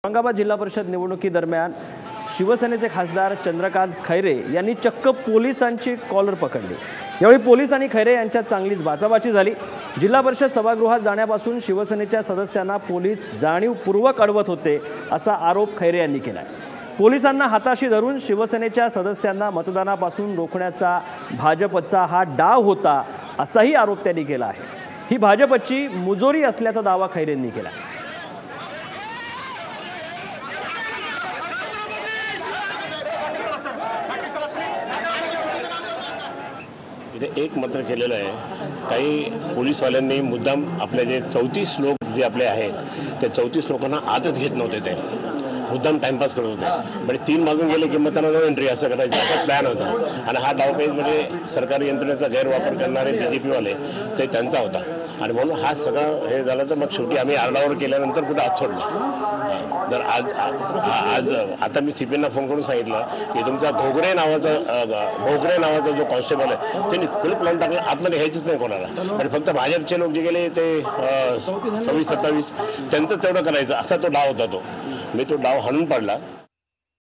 औरंगाबाद जिल्हा परिषद निवडणुकीदरम्यान शिवसेनेचे खासदार चंद्रकांत खैरे यांनी चक्क पोलिसांची कॉलर पकडली। यावेळी पोलीस आणि खैरे यांच्यात चांगलीच बाचाबाची झाली। जिल्हा परिषद सभागृहात जाण्यापासून शिवसेनेच्या सदस्यांना पोलीस जाणीवपूर्वक अडवत होते असा आरोप खैरे यांनी केला। पोलिसांना हाताशी धरून शिवसेनेच्या सदस्यांना मतदानापासून रोखण्याचा भाजपचा हा डाव होता असाही आरोप त्यांनी केला आहे। ही भाजपची मुजोरी असल्याचा दावा खैरेंनी केला। इथे एक मात्र केलेलं आहे, काही पोलीसवाल्यांनी मुद्दाम आपले जे 34 लोक जे आपले आहेत त्या 34 लोकांना आतच घेत नव्हते, ते मुद्दाम टाइमपास करत होते। म्हणजे 3 वाजून गेले की मग त्यांना नो एंट्री असं करायचं असा प्लॅन होता। आणि हा डावपेच म्हणजे सरकारी यंत्रणेचा गैरवापर करणारे BJP वाले ते त्यांचा होता। आणि म्हणून हा सगळं हे झालं तर मग शेवटी आम्ही आरडाओरड केल्यानंतर कुठं हात सोडलं। तर आज आता मी CPना फोन करून सांगितलं की तुमचा भोगरे नावाचा जो कॉन्स्टेबल आहे त्यांनी कुलूप लावून टाकलं, आतमध्ये घ्यायचंच नाही कोणाला। आणि फक्त भाजपचे लोक जे गेले ते 26-27 त्यांचं तेवढं करायचं असा तो डाव होता। मी तो डाव हाणून पाडला।